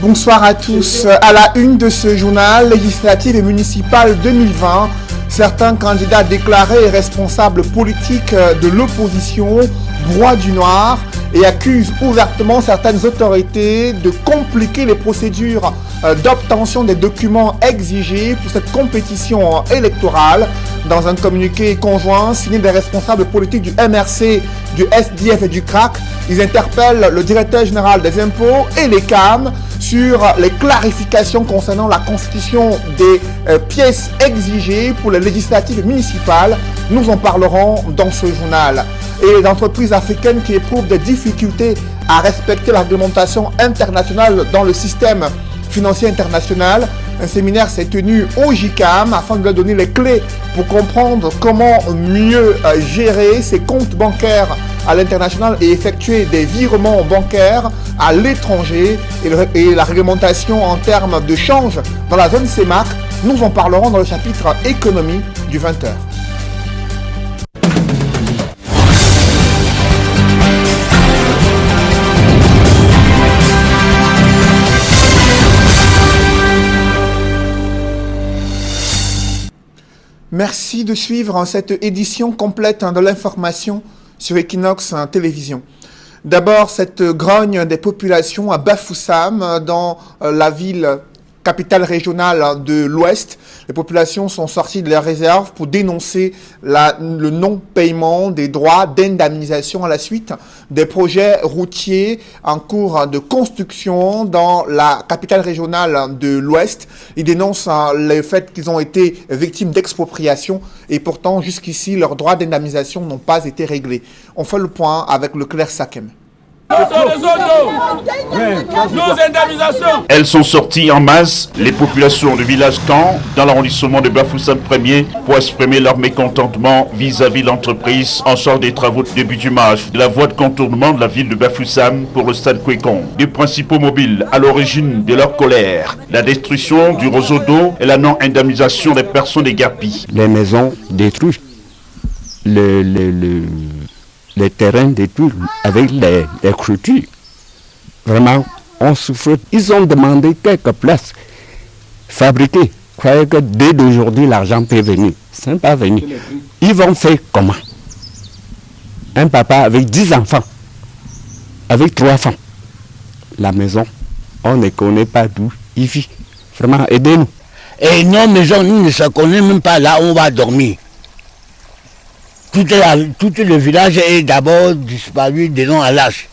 Bonsoir à tous. À la une de ce journal, législative et municipale 2020, certains candidats déclarés et responsables politiques de l'opposition broient du noir et accusent ouvertement certaines autorités de compliquer les procédures d'obtention des documents exigés pour cette compétition électorale. Dans un communiqué conjoint signé des responsables politiques du MRC, du SDF et du CRAC, ils interpellent le directeur général des impôts et les CAM sur les clarifications concernant la constitution des pièces exigées pour les législatives municipales. Nous en parlerons dans ce journal. Et les entreprises africaines qui éprouvent des difficultés à respecter la réglementation internationale dans le système financier international. Un séminaire s'est tenu au JICAM afin de leur donner les clés pour comprendre comment mieux gérer ses comptes bancaires à l'international et effectuer des virements bancaires à l'étranger et la réglementation en termes de change dans la zone CEMAC. Nous en parlerons dans le chapitre économie du 20h. Merci de suivre cette édition complète de l'information sur Equinox Télévision. D'abord, cette grogne des populations à Bafoussam, dans la ville capitale régionale de l'Ouest. Les populations sont sorties de leurs réserves pour dénoncer le non-paiement des droits d'indemnisation à la suite des projets routiers en cours de construction dans la capitale régionale de l'Ouest. Ils dénoncent le fait qu'ils ont été victimes d'expropriation et pourtant jusqu'ici leurs droits d'indemnisation n'ont pas été réglés. On fait le point avec Leclerc Sakem. Elles sont sorties en masse, les populations du village Caen, dans l'arrondissement de Bafoussam 1er, pour exprimer leur mécontentement vis-à-vis de l'entreprise en charge des travaux de bitumage de la voie de contournement de la ville de Bafoussam pour le stade Kwekon. Des principaux mobiles à l'origine de leur colère, la destruction du réseau d'eau et la non-indemnisation des personnes égarpies. Les maisons détruites, les terrains détruits avec les clôtures. Vraiment, on souffre. Ils ont demandé quelques places fabriquées. Croyez que dès d'aujourd'hui, l'argent peut venir. Ce n'est pas venu. Ils vont faire comment? Un papa avec 10 enfants, avec 3 femmes. La maison, on ne connaît pas d'où il vit. Vraiment, aidez-nous. Et nos maisons, nous ne se connaissons même pas là où on va dormir. Tout le village est d'abord disparu de nom à l'âge.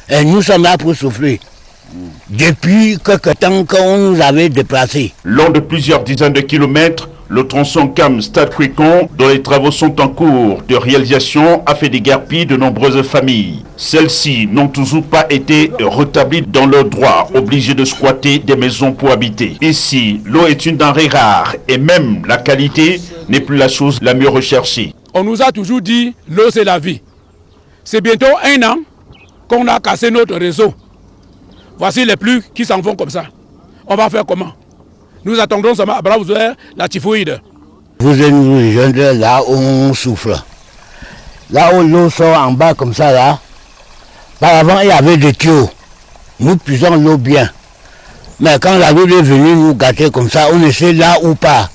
Et nous sommes là pour souffrir. Depuis quelque temps qu'on nous avait déplacés. Long de plusieurs dizaines de kilomètres, le tronçon CAM Stade Kwekon, dont les travaux sont en cours de réalisation, a fait déguerpir de nombreuses familles. Celles-ci n'ont toujours pas été rétablies dans leurs droits, obligées de squatter des maisons pour habiter. Ici, l'eau est une denrée rare et même la qualité n'est plus la chose la mieux recherchée. On nous a toujours dit l'eau c'est la vie. C'est bientôt 1 an qu'on a cassé notre réseau. Voici les pluies qui s'en vont comme ça. On va faire comment? Nous attendons seulement à bras ouverts la typhoïde. Vous allez nous rejoindre là où on souffre. Là où l'eau sort en bas comme ça là. Par avant il y avait des tuyaux. Nous puisons l'eau bien. Mais quand la route est venue nous gâter comme ça, on essaie là ou pas.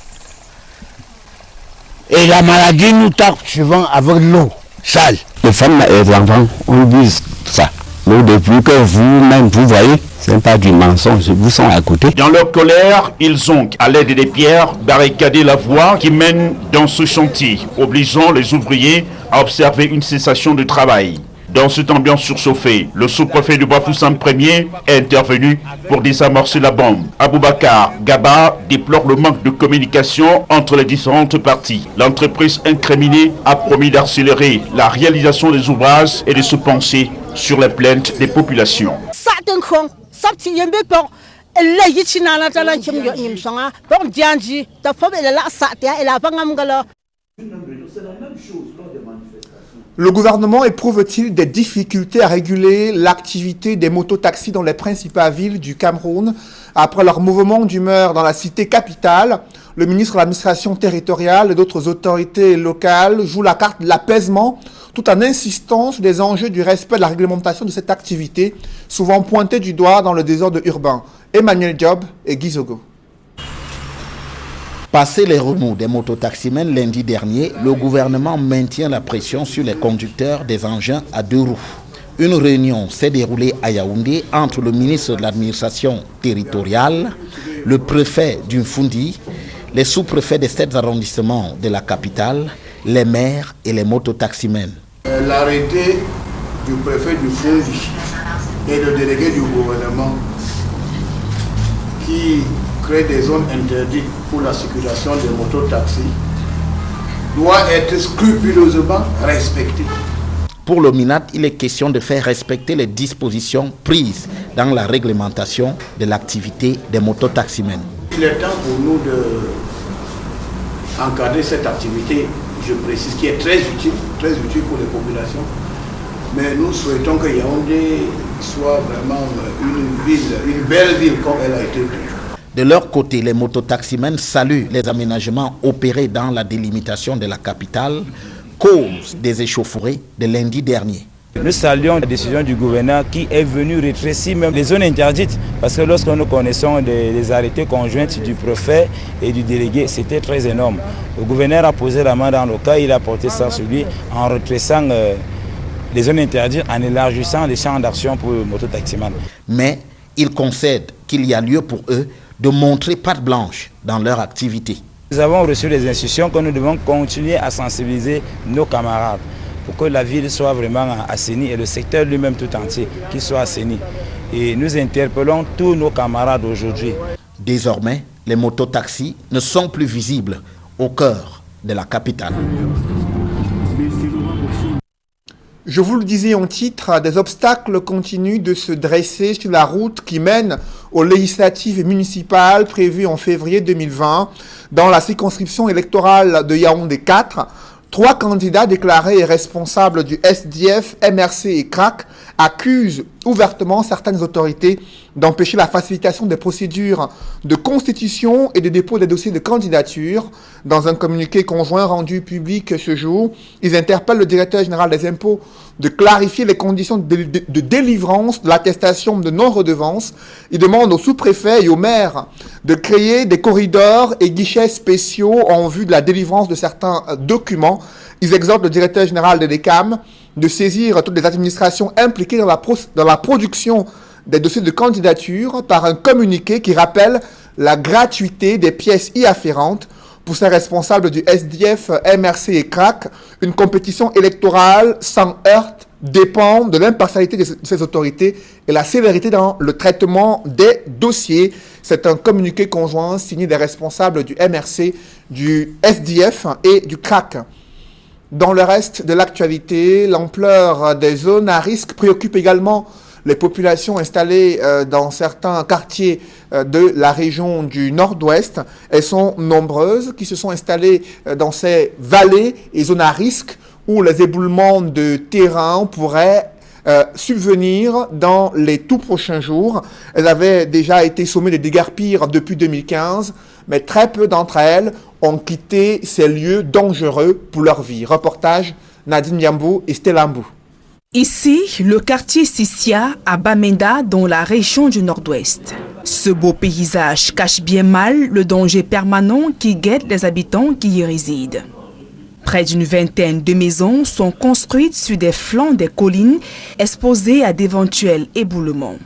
Et la maladie nous tape souvent avec l'eau sale. Les femmes et les enfants, on dit ça. L'eau depuis que vous-même, vous voyez, ce n'est pas du mensonge, vous sont à côté. Dans leur colère, ils ont, à l'aide des pierres, barricadé la voie qui mène dans ce chantier, obligeant les ouvriers à observer une cessation de travail. Dans cette ambiance surchauffée, le sous-préfet de Bafoussam 1er est intervenu pour désamorcer la bombe. Aboubakar Gaba déplore le manque de communication entre les différentes parties. L'entreprise incriminée a promis d'accélérer la réalisation des ouvrages et de se pencher sur les plaintes des populations. Le gouvernement éprouve-t-il des difficultés à réguler l'activité des mototaxis dans les principales villes du Cameroun après leur mouvement d'humeur dans la cité capitale? Le ministre de l'administration territoriale et d'autres autorités locales jouent la carte de l'apaisement tout en insistant sur les enjeux du respect de la réglementation de cette activité, souvent pointée du doigt dans le désordre urbain. Emmanuel Job et Gizogo. Passé les remous des mototaximens lundi dernier, le gouvernement maintient la pression sur les conducteurs des engins à 2 roues. Une réunion s'est déroulée à Yaoundé entre le ministre de l'administration territoriale, le préfet d'Umfundi, les sous-préfets des 7 arrondissements de la capitale, les maires et les mototaximens. L'arrêté du préfet du Fundi et le délégué du gouvernement qui crée des zones interdites pour la circulation des mototaxis doit être scrupuleusement respecté. Pour le MINAT, il est question de faire respecter les dispositions prises dans la réglementation de l'activité des mototaximens. Il est temps pour nous d'encadrer cette activité, je précise, qui est très utile pour les populations. Mais nous souhaitons que Yaoundé soit vraiment une belle ville comme elle a été vue. De leur côté, les mototaximens saluent les aménagements opérés dans la délimitation de la capitale, cause des échauffourées de lundi dernier. Nous saluons la décision du gouverneur qui est venu rétrécir même les zones interdites, parce que lorsque nous connaissons les arrêtés conjoints du préfet et du délégué, c'était très énorme. Le gouverneur a posé la main dans le cas, il a porté ça sur lui en rétrécissant les zones interdites, en élargissant les champs d'action pour le mototaximan. Mais il concède qu'il y a lieu pour eux de montrer patte blanche dans leur activité. Nous avons reçu les instructions que nous devons continuer à sensibiliser nos camarades pour que la ville soit vraiment assainie et le secteur lui-même tout entier qui soit assaini. Et nous interpellons tous nos camarades aujourd'hui. Désormais, les mototaxis ne sont plus visibles au cœur de la capitale. Je vous le disais en titre, des obstacles continuent de se dresser sur la route qui mène aux législatives municipales prévues en février 2020. Dans la circonscription électorale de Yaoundé 4, 3 candidats déclarés et responsables du SDF, MRC et CRAC accusent ouvertement certaines autorités d'empêcher la facilitation des procédures de constitution et de dépôt des dossiers de candidature. Dans un communiqué conjoint rendu public ce jour, ils interpellent le directeur général des impôts de clarifier les conditions de délivrance de l'attestation de non-redevance. Ils demandent aux sous-préfets et aux maires de créer des corridors et guichets spéciaux en vue de la délivrance de certains documents. Ils exhortent le directeur général de l'ECAM de saisir toutes les administrations impliquées dans la production des dossiers de candidature par un communiqué qui rappelle la gratuité des pièces y afférentes. Pour ces responsables du SDF, MRC et CRAC, une compétition électorale sans heurte dépend de l'impartialité de ces autorités et la sévérité dans le traitement des dossiers. C'est un communiqué conjoint signé des responsables du MRC, du SDF et du CRAC. Dans le reste de l'actualité, l'ampleur des zones à risque préoccupe également les populations installées dans certains quartiers de la région du Nord-Ouest. Elles sont nombreuses qui se sont installées dans ces vallées et zones à risque où les éboulements de terrain pourraient subvenir dans les tout prochains jours. Elles avaient déjà été sommées de déguerpir depuis 2015, mais très peu d'entre elles ont quitté ces lieux dangereux pour leur vie. Reportage Nadine Yambou et Stella Mbou. Ici, le quartier Sissia à Bamenda dans la région du Nord-Ouest. Ce beau paysage cache bien mal le danger permanent qui guette les habitants qui y résident. Près d'une vingtaine de maisons sont construites sur des flancs des collines exposées à d'éventuels éboulements.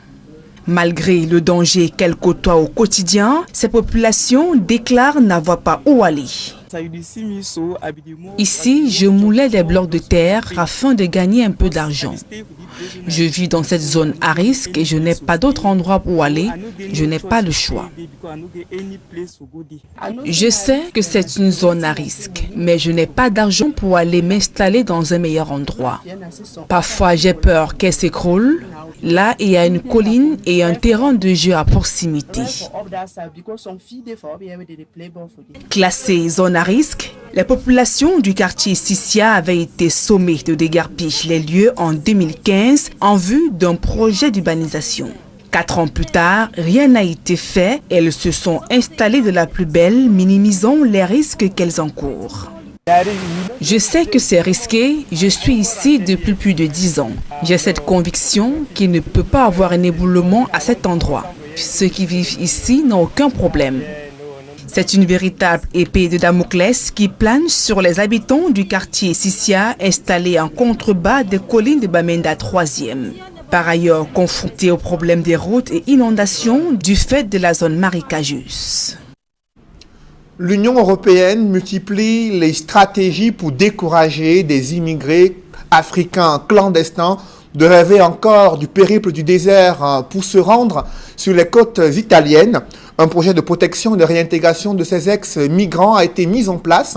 Malgré le danger qu'elles côtoient au quotidien, ces populations déclarent n'avoir pas où aller. Ici, je moulais des blocs de terre afin de gagner un peu d'argent. Je vis dans cette zone à risque et je n'ai pas d'autre endroit où aller. Je n'ai pas le choix. Je sais que c'est une zone à risque, mais je n'ai pas d'argent pour aller m'installer dans un meilleur endroit. Parfois, j'ai peur qu'elle s'écroule. Là, il y a une colline et un terrain de jeu à proximité. Classées zone à risque, les populations du quartier Sissia avaient été sommées de déguerpir les lieux en 2015 en vue d'un projet d'urbanisation. 4 ans plus tard, rien n'a été fait. Elles se sont installées de la plus belle, minimisant les risques qu'elles encourent. Je sais que c'est risqué, je suis ici depuis plus de 10 ans. J'ai cette conviction qu'il ne peut pas avoir un éboulement à cet endroit. ceux qui vivent ici n'ont aucun problème. C'est une véritable épée de Damoclès qui plane sur les habitants du quartier Sissia installé en contrebas des collines de Bamenda 3e. Par ailleurs confrontés aux problèmes des routes et inondations du fait de la zone marécageuse. L'Union européenne multiplie les stratégies pour décourager des immigrés africains clandestins de rêver encore du périple du désert pour se rendre sur les côtes italiennes. Un projet de protection et de réintégration de ces ex-migrants a été mis en place.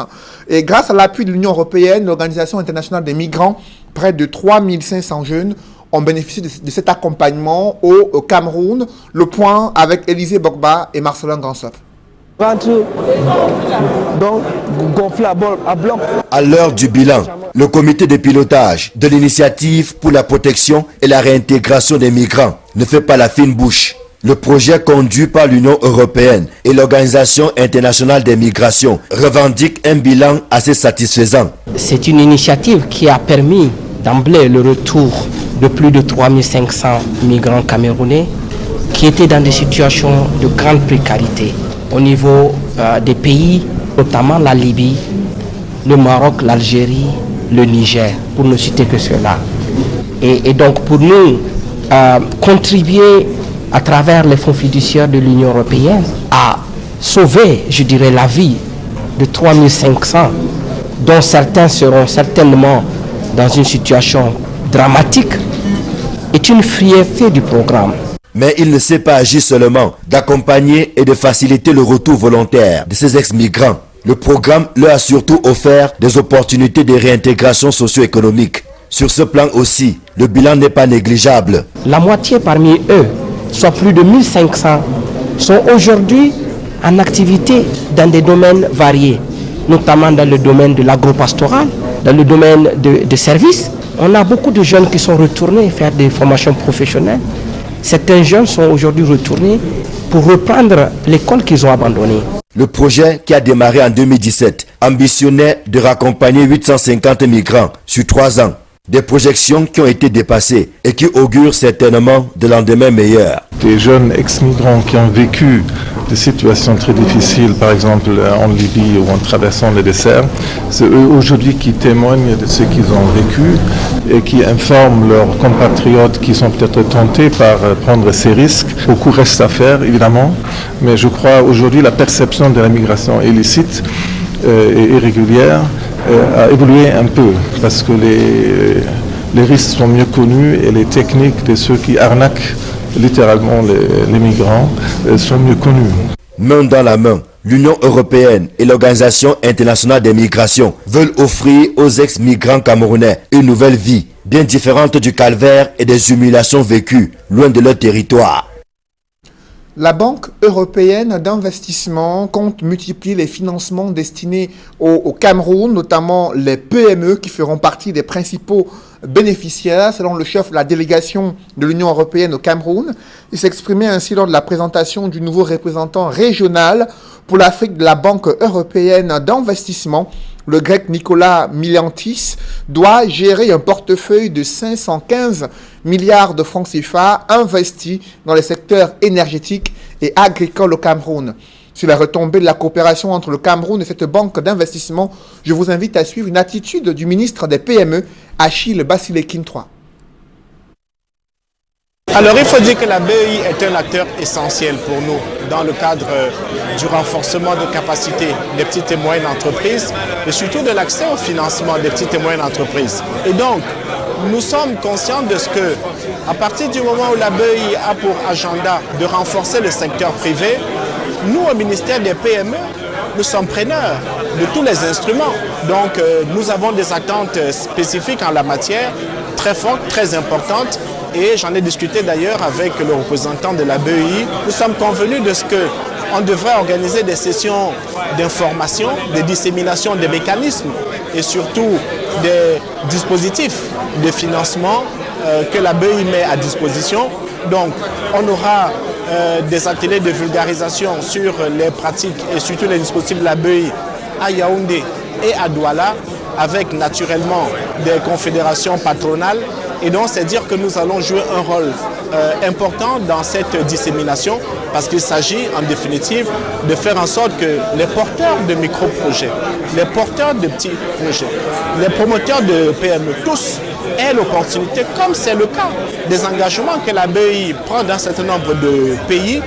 Et grâce à l'appui de l'Union européenne, l'Organisation internationale des migrants, près de 3500 jeunes ont bénéficié de cet accompagnement au Cameroun. Le point avec Élisée Bogba et Marcelin Gansop. À l'heure du bilan, le comité de pilotage de l'initiative pour la protection et la réintégration des migrants ne fait pas la fine bouche. Le projet conduit par l'Union européenne et l'Organisation internationale des migrations revendique un bilan assez satisfaisant. C'est une initiative qui a permis d'emblée le retour de plus de 3500 migrants camerounais qui étaient dans des situations de grande précarité au niveau des pays, notamment la Libye, le Maroc, l'Algérie, le Niger, pour ne citer que cela. Et donc pour nous, contribuer à travers les fonds fiduciaires de l'Union européenne à sauver, je dirais, la vie de 3500, dont certains seront certainement dans une situation dramatique, est une fierté du programme. Mais il ne s'est pas agi seulement d'accompagner et de faciliter le retour volontaire de ces ex-migrants. Le programme leur a surtout offert des opportunités de réintégration socio-économique. Sur ce plan aussi, le bilan n'est pas négligeable. La moitié parmi eux, soit plus de 1500, sont aujourd'hui en activité dans des domaines variés, notamment dans le domaine de l'agropastoral, dans le domaine de services. On a beaucoup de jeunes qui sont retournés faire des formations professionnelles. Certains jeunes sont aujourd'hui retournés pour reprendre l'école qu'ils ont abandonnée. Le projet, qui a démarré en 2017, ambitionnait de raccompagner 850 migrants sur 3 ans. Des projections qui ont été dépassées et qui augurent certainement de lendemains meilleurs. Des jeunes ex-migrants qui ont vécu des situations très difficiles, par exemple en Libye ou en traversant le désert, c'est eux aujourd'hui qui témoignent de ce qu'ils ont vécu et qui informent leurs compatriotes qui sont peut-être tentés par prendre ces risques. Beaucoup reste à faire, évidemment, mais je crois aujourd'hui la perception de la migration illicite et irrégulière a évolué un peu parce que les risques sont mieux connus et les techniques de ceux qui arnaquent littéralement les migrants sont mieux connus. Main dans la main, l'Union européenne et l'Organisation internationale des migrations veulent offrir aux ex-migrants camerounais une nouvelle vie, bien différente du calvaire et des humiliations vécues loin de leur territoire. La Banque européenne d'investissement compte multiplier les financements destinés au Cameroun, notamment les PME qui feront partie des principaux bénéficiaires, selon le chef de la délégation de l'Union européenne au Cameroun. Il s'exprimait ainsi lors de la présentation du nouveau représentant régional pour l'Afrique de la Banque européenne d'investissement. Le grec Nicolas Miliantis doit gérer un portefeuille de 515 milliards de francs CFA investis dans les secteurs énergétiques et agricoles au Cameroun. Sur la retombée de la coopération entre le Cameroun et cette banque d'investissement, je vous invite à suivre une attitude du ministre des PME, Achille Basilekin III. Alors il faut dire que la BEI est un acteur essentiel pour nous dans le cadre du renforcement de capacités des petites et moyennes entreprises et surtout de l'accès au financement des petites et moyennes entreprises. Et donc, nous sommes conscients de ce que, à partir du moment où la BEI a pour agenda de renforcer le secteur privé, nous au ministère des PME, nous sommes preneurs de tous les instruments. Donc nous avons des attentes spécifiques en la matière, très fortes, très importantes. Et j'en ai discuté d'ailleurs avec le représentant de la BEI. Nous sommes convenus de ce qu'on devrait organiser des sessions d'information, de dissémination des mécanismes et surtout des dispositifs de financement que la BEI met à disposition. Donc on aura des ateliers de vulgarisation sur les pratiques et surtout les dispositifs de la BEI à Yaoundé et à Douala, avec naturellement des confédérations patronales. Et donc c'est dire que nous allons jouer un rôle important dans cette dissémination parce qu'il s'agit en définitive de faire en sorte que les porteurs de micro-projets, les porteurs de petits projets, les promoteurs de PME, tous aient l'opportunité, comme c'est le cas des engagements que la BEI prend dans un certain nombre de pays.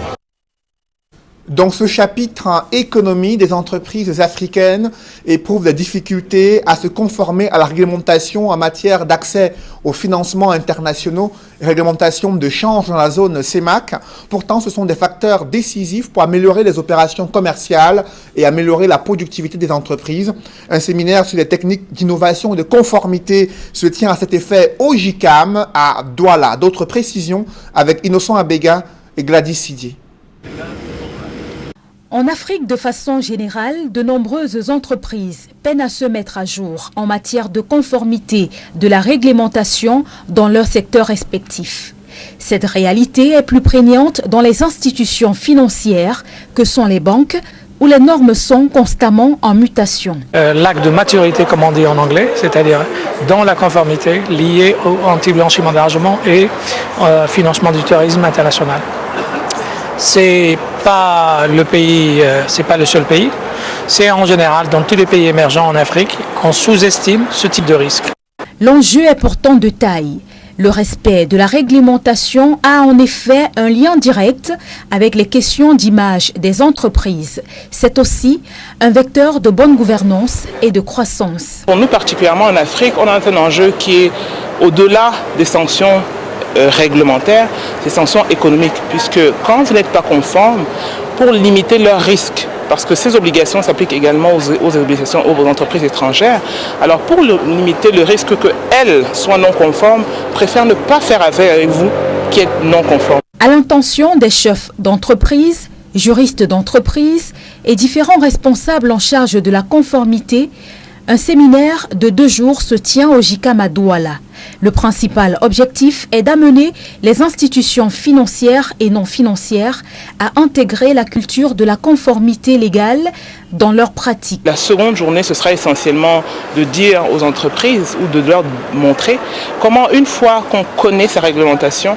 Dans ce chapitre, économie des entreprises africaines éprouvent des difficultés à se conformer à la réglementation en matière d'accès aux financements internationaux, réglementation de change dans la zone CEMAC. Pourtant, ce sont des facteurs décisifs pour améliorer les opérations commerciales et améliorer la productivité des entreprises. Un séminaire sur les techniques d'innovation et de conformité se tient à cet effet au JICAM à Douala. D'autres précisions avec Innocent Abega et Gladys Sidier. En Afrique, de façon générale, de nombreuses entreprises peinent à se mettre à jour en matière de conformité de la réglementation dans leur secteur respectif. Cette réalité est plus prégnante dans les institutions financières que sont les banques, où les normes sont constamment en mutation. L'acte de maturité, comme on dit en anglais, c'est-à-dire dans la conformité liée au anti-blanchiment d'argent et financement du terrorisme international. C'est pas le pays, c'est pas le seul pays. C'est en général dans tous les pays émergents en Afrique, on sous-estime ce type de risque. L'enjeu est pourtant de taille. Le respect de la réglementation a en effet un lien direct avec les questions d'image des entreprises. C'est aussi un vecteur de bonne gouvernance et de croissance. Pour nous particulièrement en Afrique, on a un enjeu qui est au-delà des sanctions réglementaires, des sanctions économiques, puisque quand vous n'êtes pas conforme, pour limiter leurs risques, parce que ces obligations s'appliquent également aux obligations aux entreprises étrangères, alors pour limiter le risque qu'elles soient non conformes, préfèrent ne pas faire affaire avec vous qui êtes non conforme. À l'intention des chefs d'entreprise, juristes d'entreprise et différents responsables en charge de la conformité, un séminaire de 2 jours se tient au JICAM à Douala. Le principal objectif est d'amener les institutions financières et non financières à intégrer la culture de la conformité légale dans leurs pratiques. La seconde journée, ce sera essentiellement de dire aux entreprises ou de leur montrer comment, une fois qu'on connaît sa réglementation,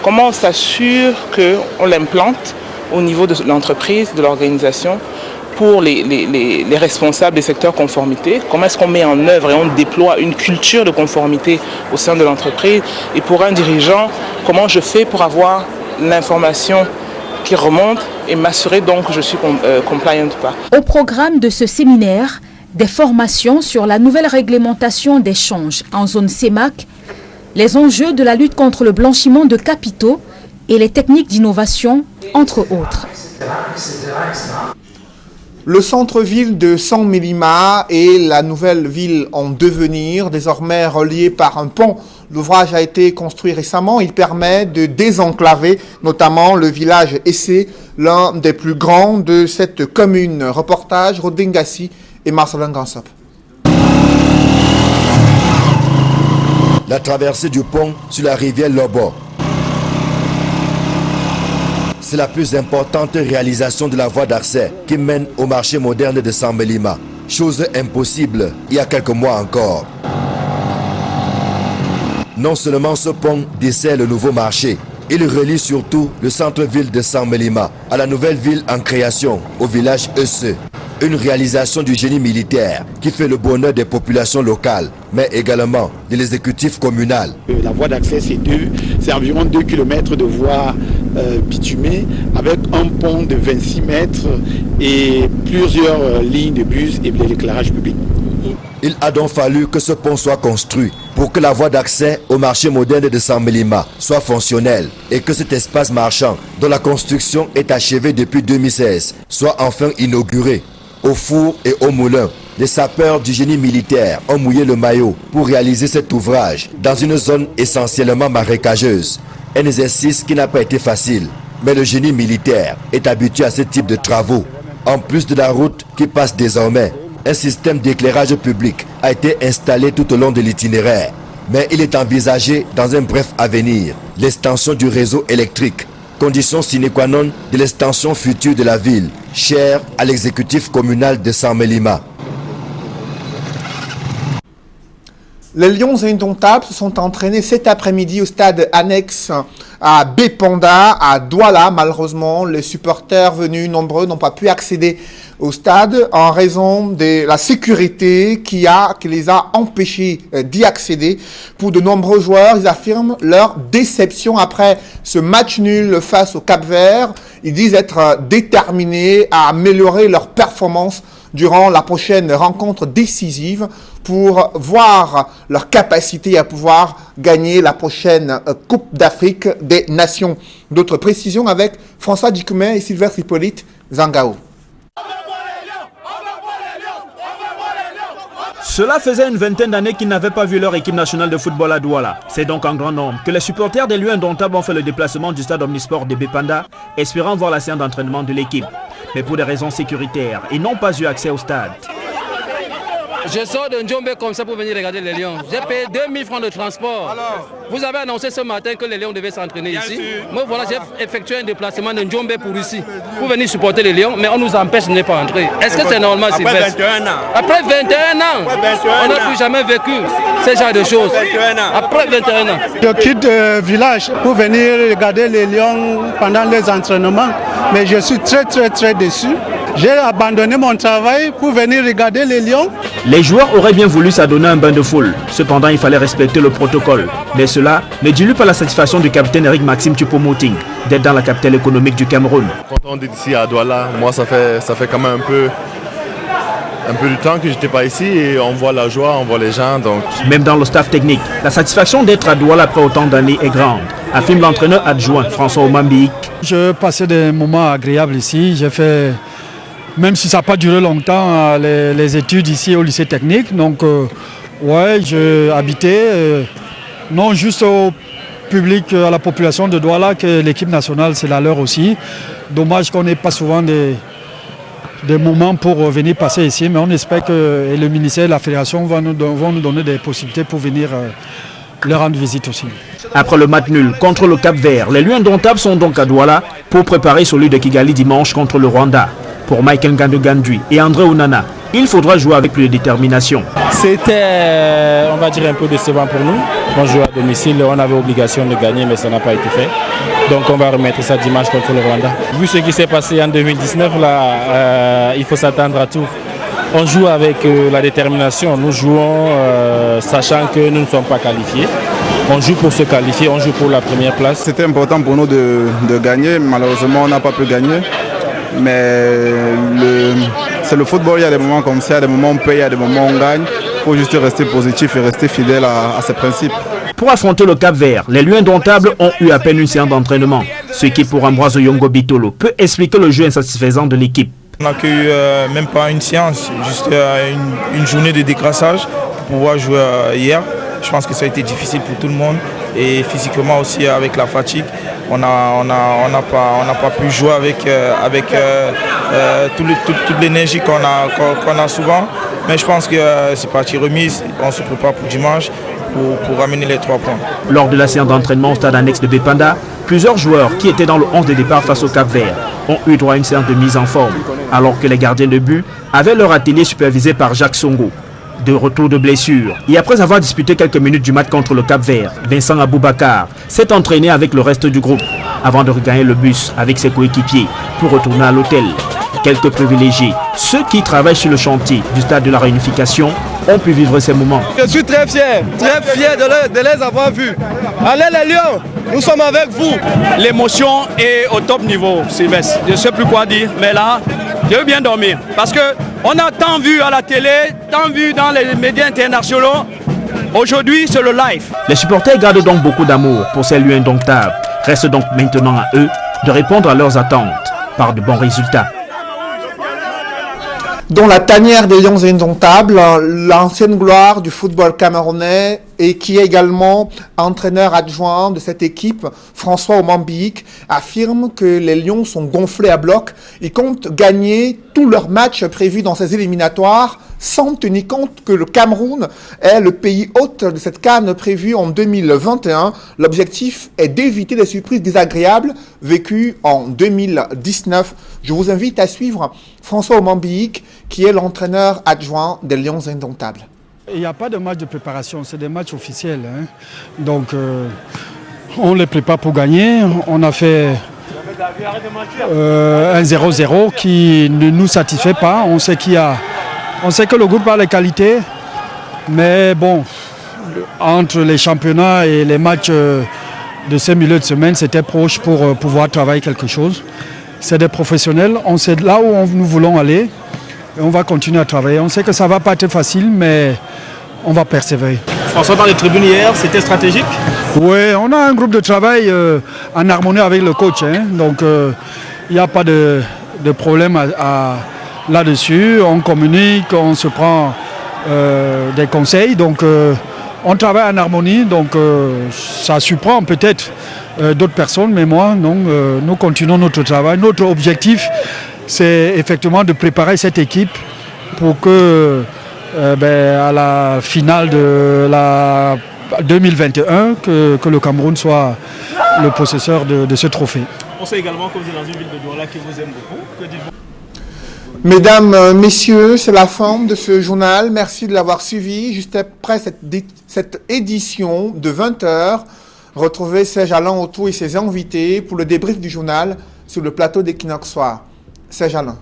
comment on s'assure qu'on l'implante au niveau de l'entreprise, de l'organisation, pour les responsables des secteurs conformité, comment est-ce qu'on met en œuvre et on déploie une culture de conformité au sein de l'entreprise, et pour un dirigeant, comment je fais pour avoir l'information qui remonte et m'assurer donc que je suis compliant ou pas. Au programme de ce séminaire, des formations sur la nouvelle réglementation des changes en zone CEMAC, les enjeux de la lutte contre le blanchiment de capitaux et les techniques d'innovation, entre autres. Le centre-ville de San Melima et la nouvelle ville en devenir, désormais reliés par un pont. L'ouvrage a été construit récemment. Il permet de désenclaver notamment le village Essé, l'un des plus grands de cette commune. Reportage Rodingassi et Marcelin Gansop. La traversée du pont sur la rivière Lobo. C'est la plus importante réalisation de la voie d'accès qui mène au marché moderne de San Melima. Chose impossible il y a quelques mois encore. Non seulement ce pont dessert le nouveau marché, il relie surtout le centre-ville de San Melima à la nouvelle ville en création, au village Essé. Une réalisation du génie militaire qui fait le bonheur des populations locales, mais également de l'exécutif communal. La voie d'accès, c'est environ 2 km de voie bitumée avec un pont de 26 mètres et plusieurs lignes de bus et de l'éclairage public. Il a donc fallu que ce pont soit construit pour que la voie d'accès au marché moderne de San Melima soit fonctionnelle et que cet espace marchand, dont la construction est achevée depuis 2016, soit enfin inauguré. Au four et au moulin, les sapeurs du génie militaire ont mouillé le maillot pour réaliser cet ouvrage dans une zone essentiellement marécageuse. Un exercice qui n'a pas été facile, mais le génie militaire est habitué à ce type de travaux. En plus de la route qui passe désormais, un système d'éclairage public a été installé tout au long de l'itinéraire. Mais il est envisagé dans un bref avenir l'extension du réseau électrique, condition sine qua non de l'extension future de la ville, chère à l'exécutif communal de San Melima. Les Lions indomptables se sont entraînés cet après-midi au stade annexe à Bépanda, à Douala. Malheureusement, les supporters venus nombreux n'ont pas pu accéder au stade en raison de la sécurité qui les a empêchés d'y accéder. Pour de nombreux joueurs, ils affirment leur déception après ce match nul face au Cap-Vert. Ils disent être déterminés à améliorer leur performance durant la prochaine rencontre décisive pour voir leur capacité à pouvoir gagner la prochaine Coupe d'Afrique des Nations. D'autres précisions avec François Dikoumé et Sylvestre Hippolyte Zangao. Cela faisait une vingtaine d'années qu'ils n'avaient pas vu leur équipe nationale de football à Douala. C'est donc en grand nombre que les supporters des Lions indomptables ont fait le déplacement du stade omnisport de Bépanda, espérant voir la séance d'entraînement de l'équipe. Mais pour des raisons sécuritaires, ils n'ont pas eu accès au stade. Je sors de Ndjombe comme ça pour venir regarder les Lions. J'ai payé 2000 francs de transport. Vous avez annoncé ce matin que les Lions devaient s'entraîner ici. Moi voilà, j'ai effectué un déplacement de Ndjombe pour ici, pour venir supporter les Lions, mais on nous empêche de ne pas entrer. Est-ce que c'est normal, Sylvestre? Après 21 ans. Après 21 ans, on n'a plus jamais vécu ce genre de choses. Après 21 ans. Je quitte le village pour venir regarder les Lions pendant les entraînements, mais je suis très déçu. J'ai abandonné mon travail pour venir regarder les Lions. Les joueurs auraient bien voulu s'adonner un bain de foule. Cependant, il fallait respecter le protocole. Mais cela ne dilue pas la satisfaction du capitaine Eric Maxime Choupo-Moting d'être dans la capitale économique du Cameroun. Quand on est ici à Douala, moi ça fait quand même un peu du temps que je n'étais pas ici et on voit la joie, on voit les gens. Donc... Même dans le staff technique, la satisfaction d'être à Douala après autant d'années est grande, affirme l'entraîneur adjoint François Omambiik. Je passais des moments agréables ici. J'ai fait, même si ça n'a pas duré longtemps, les études ici au lycée technique. Donc, ouais, j'ai habité, non juste au public, à la population de Douala, que l'équipe nationale, c'est la leur aussi. Dommage qu'on n'ait pas souvent des moments pour venir passer ici, mais on espère que le ministère et la fédération vont nous donner des possibilités pour venir leur rendre visite aussi. Après le match nul contre le Cap-Vert, les Lions indomptables sont donc à Douala pour préparer celui de Kigali dimanche contre le Rwanda. Pour Michael Ngandou-Gandui et André Onana, il faudra jouer avec plus de détermination. C'était, on va dire, un peu décevant pour nous. On joue à domicile, on avait obligation de gagner, mais ça n'a pas été fait. Donc on va remettre ça dimanche contre le Rwanda. Vu ce qui s'est passé en 2019, là, il faut s'attendre à tout. On joue avec la détermination, nous jouons sachant que nous ne sommes pas qualifiés. On joue pour se qualifier, on joue pour la première place. C'était important pour nous de gagner, malheureusement on n'a pas pu gagner. Mais c'est le football, il y a des moments comme ça, il y a des moments où on paye, il y a des moments où on gagne. Il faut juste rester positif et rester fidèle à ses principes. Pour affronter le Cap-Vert, les Lions indomptables ont eu à peine une séance d'entraînement. Ce qui pour Ambroise Yongo Bitolo peut expliquer le jeu insatisfaisant de l'équipe. On n'a eu même pas une séance, juste une journée de décrassage pour pouvoir jouer hier. Je pense que ça a été difficile pour tout le monde et physiquement aussi avec la fatigue. On n'a pas pu jouer avec toute l'énergie qu'on a souvent. Mais je pense que c'est parti remise, on se prépare pour dimanche pour ramener les 3 points. Lors de la séance d'entraînement au stade annexe de Bépanda, plusieurs joueurs qui étaient dans le 11 de départ face au Cap-Vert ont eu droit à une séance de mise en forme, alors que les gardiens de but avaient leur atelier supervisé par Jacques Songo. De retour de blessure, et après avoir disputé quelques minutes du match contre le Cap-Vert, Vincent Aboubakar s'est entraîné avec le reste du groupe avant de regagner le bus avec ses coéquipiers pour retourner à l'hôtel. Quelques privilégiés, ceux qui travaillent sur le chantier du stade de la réunification, ont pu vivre ces moments. Je suis très fier de les avoir vus. Allez les Lions, nous sommes avec vous. L'émotion est au top niveau, Sylvestre. Je ne sais plus quoi dire, mais là, je veux bien dormir. Parce qu'on a tant vu à la télé, tant vu dans les médias internationaux. Aujourd'hui, c'est le live. Les supporters gardent donc beaucoup d'amour pour ces Lions indomptables. Reste donc maintenant à eux de répondre à leurs attentes par de bons résultats. Dans la tanière des Lions indomptables, l'ancienne gloire du football camerounais et qui est également entraîneur adjoint de cette équipe, François Omambiik, affirme que les Lions sont gonflés à bloc. Ils comptent gagner tous leurs matchs prévus dans ces éliminatoires sans tenir compte que le Cameroun est le pays hôte de cette CAN prévue en 2021. L'objectif est d'éviter des surprises désagréables vécues en 2019. Je vous invite à suivre François Omambiik, qui est l'entraîneur adjoint des Lions indomptables. Il n'y a pas de match de préparation, c'est des matchs officiels. Hein. Donc, on les prépare pour gagner. On a fait un 0-0 qui ne nous satisfait pas. On sait que le groupe a les qualités, mais bon, entre les championnats et les matchs de ces milieux de semaine, c'était proche pour pouvoir travailler quelque chose. C'est des professionnels, on sait là où nous voulons aller et on va continuer à travailler. On sait que ça ne va pas être facile, mais on va persévérer. François, dans les tribunes hier, c'était stratégique? Oui, on a un groupe de travail en harmonie avec le coach, hein, donc il n'y a pas de problème là-dessus. On communique, on se prend des conseils, donc on travaille en harmonie, donc ça surprend peut-être d'autres personnes, mais moi, non, nous continuons notre travail. Notre objectif, c'est effectivement de préparer cette équipe pour que à la finale de la 2021, que le Cameroun soit le possesseur de ce trophée. On sait également que vous êtes dans une ville de Douala qui vous aime beaucoup. Que dites-vous? Mesdames, messieurs, c'est la fin de ce journal. Merci de l'avoir suivi. Juste après cette édition de 20h, retrouvez Serge Alain Autou et ses invités pour le débrief du journal sur le plateau d'Equinox Soir. Serge Alain.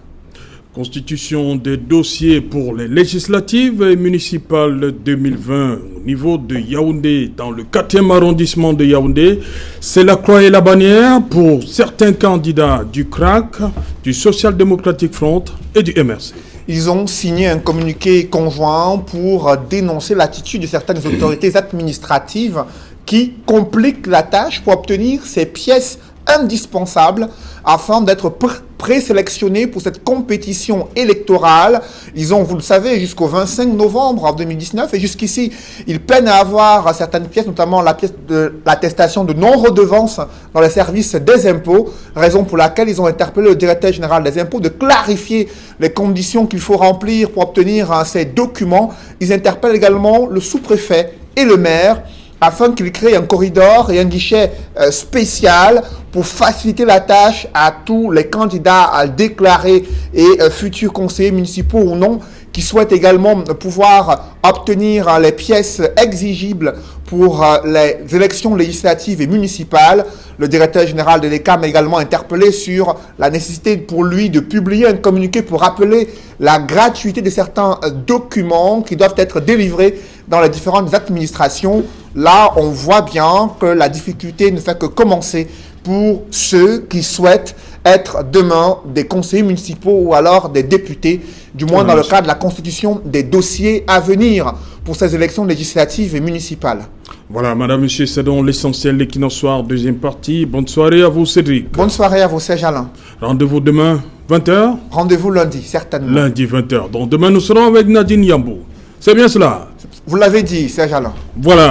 Constitution des dossiers pour les législatives et municipales 2020 au niveau de Yaoundé, dans le 4e arrondissement de Yaoundé. C'est la croix et la bannière pour certains candidats du CRAC, du Social Democratic Front et du MRC. Ils ont signé un communiqué conjoint pour dénoncer l'attitude de certaines autorités administratives qui compliquent la tâche pour obtenir ces pièces indispensables afin d'être présélectionnés pour cette compétition électorale. Ils ont, vous le savez, jusqu'au 25 novembre 2019 et jusqu'ici, ils peinent à avoir certaines pièces, notamment la pièce de l'attestation de non-redevance dans les services des impôts, raison pour laquelle ils ont interpellé le directeur général des impôts de clarifier les conditions qu'il faut remplir pour obtenir ces documents. Ils interpellent également le sous-préfet et le maire afin qu'il crée un corridor et un guichet spécial pour faciliter la tâche à tous les candidats à déclarer et futurs conseillers municipaux ou non qui souhaitent également pouvoir obtenir les pièces exigibles pour les élections législatives et municipales. Le directeur général de l'ECAM a également interpellé sur la nécessité pour lui de publier un communiqué pour rappeler la gratuité de certains documents qui doivent être délivrés dans les différentes administrations. Là, on voit bien que la difficulté ne fait que commencer pour ceux qui souhaitent être demain des conseillers municipaux ou alors des députés, du moins dans le cadre de la constitution des dossiers à venir pour ces élections législatives et municipales. Voilà, madame, monsieur, c'est donc l'essentiel d'Equinox Soir, deuxième partie. Bonne soirée à vous, Cédric. Bonne soirée à vous, Serge Alain. Rendez-vous demain, 20h. Rendez-vous lundi, certainement. Lundi, 20h. Donc demain, nous serons avec Nadine Yambou. C'est bien cela? Vous l'avez dit, Serge Alain. Voilà.